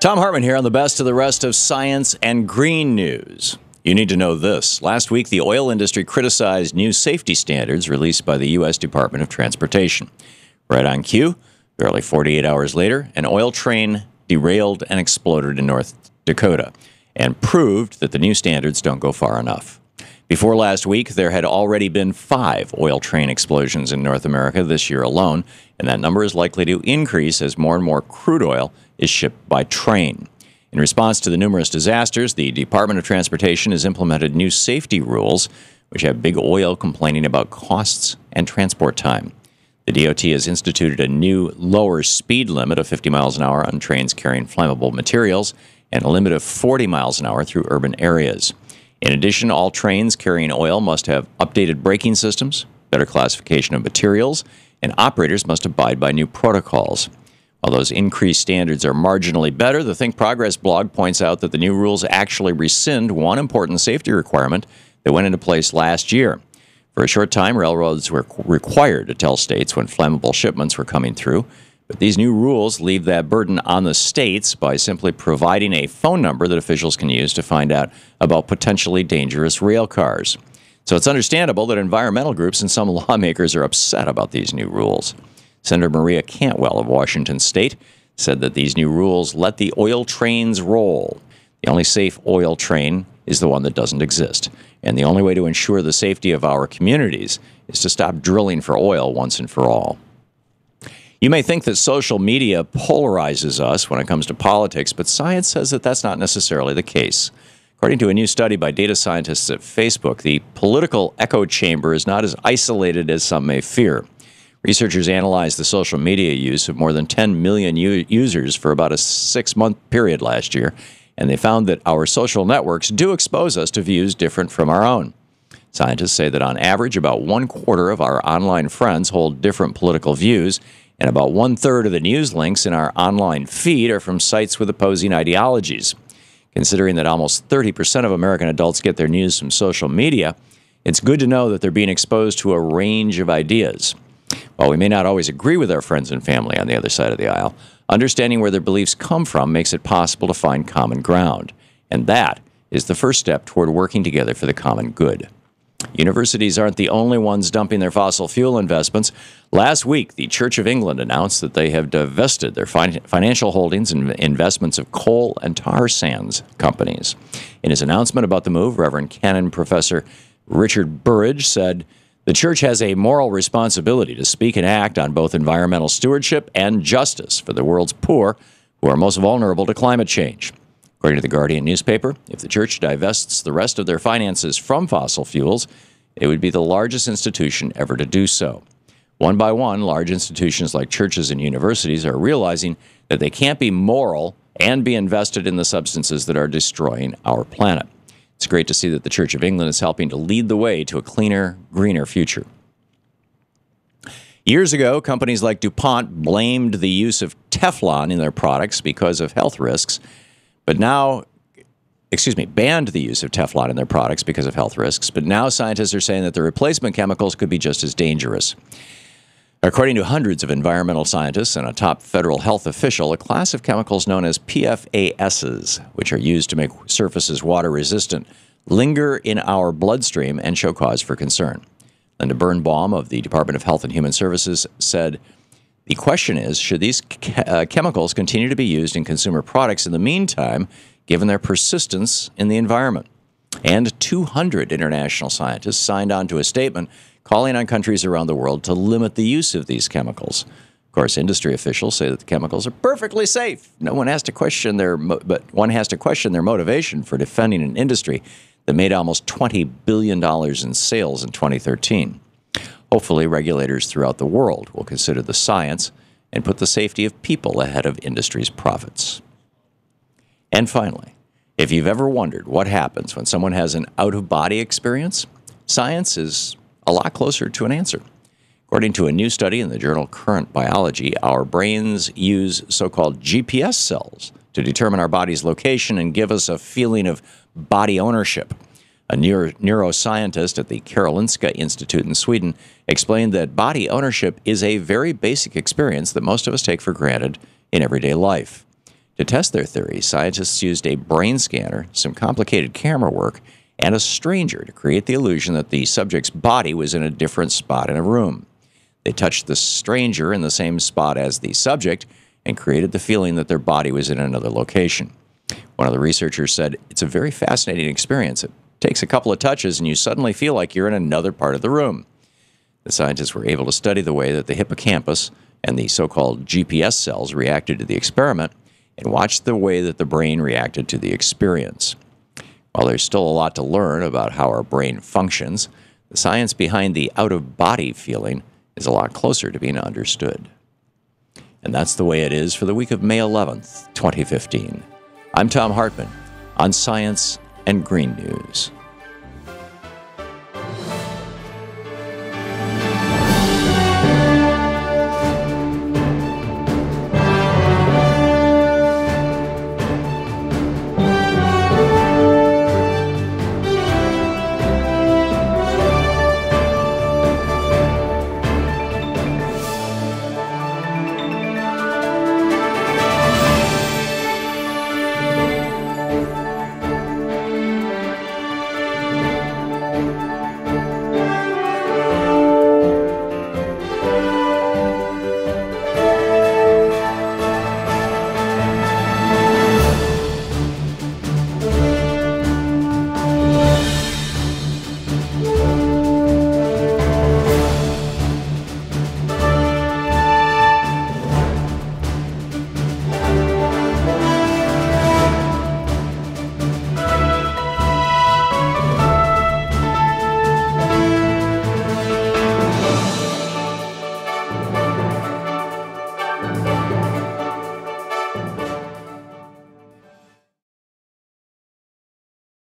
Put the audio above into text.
Thom Hartmann here on the best of the rest of science and green news. You need to know this. Last week, the oil industry criticized new safety standards released by the U.S. Department of Transportation. Right on cue, barely 48 hours later, an oil train derailed and exploded in North Dakota and proved that the new standards don't go far enough. Before last week, there had already been 5 oil train explosions in North America this year alone, and that number is likely to increase as more and more crude oil is shipped by train. In response to the numerous disasters, the Department of Transportation has implemented new safety rules, which have big oil complaining about costs and transport time. The DOT has instituted a new lower speed limit of 50 miles an hour on trains carrying flammable materials and a limit of 40 miles an hour through urban areas. In addition, all trains carrying oil must have updated braking systems, better classification of materials, and operators must abide by new protocols. While those increased standards are marginally better, the Think Progress blog points out that the new rules actually rescind one important safety requirement that went into place last year. For a short time, railroads were required to tell states when flammable shipments were coming through, but these new rules leave that burden on the states by simply providing a phone number that officials can use to find out about potentially dangerous rail cars. So it's understandable that environmental groups and some lawmakers are upset about these new rules. Senator Maria Cantwell of Washington State said that these new rules let the oil trains roll. The only safe oil train is the one that doesn't exist. And the only way to ensure the safety of our communities is to stop drilling for oil once and for all. You may think that social media polarizes us when it comes to politics, but science says that that's not necessarily the case. According to a new study by data scientists at Facebook, the political echo chamber is not as isolated as some may fear. Researchers analyzed the social media use of more than 10 million users for about a 6-month period last year, and they found that our social networks do expose us to views different from our own. Scientists say that on average, about 1/4 of our online friends hold different political views, and about 1/3 of the news links in our online feed are from sites with opposing ideologies. Considering that almost 30% of American adults get their news from social media, it's good to know that they're being exposed to a range of ideas. While we may not always agree with our friends and family on the other side of the aisle, understanding where their beliefs come from makes it possible to find common ground. And that is the first step toward working together for the common good. Universities aren't the only ones dumping their fossil fuel investments. Last week, the Church of England announced that they have divested their financial holdings and investments of coal and tar sands companies. In his announcement about the move, Reverend Canon Professor Richard Burridge said, "The Church has a moral responsibility to speak and act on both environmental stewardship and justice for the world's poor who are most vulnerable to climate change." According to the Guardian newspaper, if the Church divests the rest of their finances from fossil fuels, it would be the largest institution ever to do so. One by one, large institutions like churches and universities are realizing that they can't be moral and be invested in the substances that are destroying our planet. It's great to see that the Church of England is helping to lead the way to a cleaner, greener future. Years ago, companies like DuPont blamed the use of Teflon in their products because of health risks, banned the use of Teflon in their products because of health risks, but now scientists are saying that the replacement chemicals could be just as dangerous. According to hundreds of environmental scientists and a top federal health official, a class of chemicals known as PFASs, which are used to make surfaces water resistant, linger in our bloodstream and show cause for concern. Linda Birnbaum of the Department of Health and Human Services said, "The question is, should these chemicals continue to be used in consumer products in the meantime, given their persistence in the environment?" And 200 international scientists signed on to a statement calling on countries around the world to limit the use of these chemicals. Of course, industry officials say that the chemicals are perfectly safe. One has to question their motivation for defending an industry that made almost $20 billion in sales in 2013. Hopefully, regulators throughout the world will consider the science and put the safety of people ahead of industry's profits. And finally, if you've ever wondered what happens when someone has an out-of-body experience, science is a lot closer to an answer. According to a new study in the journal Current Biology, our brains use so-called GPS cells to determine our body's location and give us a feeling of body ownership. A neuroscientist at the Karolinska Institute in Sweden explained that body ownership is a very basic experience that most of us take for granted in everyday life. To test their theory, scientists used a brain scanner, some complicated camera work, and a stranger to create the illusion that the subject's body was in a different spot in a room. They touched the stranger in the same spot as the subject and created the feeling that their body was in another location. One of the researchers said, "It's a very fascinating experience. It takes a couple of touches and you suddenly feel like you're in another part of the room." The scientists were able to study the way that the hippocampus and the so-called GPS cells reacted to the experiment and watched the way that the brain reacted to the experience. While there's still a lot to learn about how our brain functions, the science behind the out-of-body feeling is a lot closer to being understood. And that's the way it is for the week of May 11th, 2015. I'm Thom Hartmann on Science and Green News.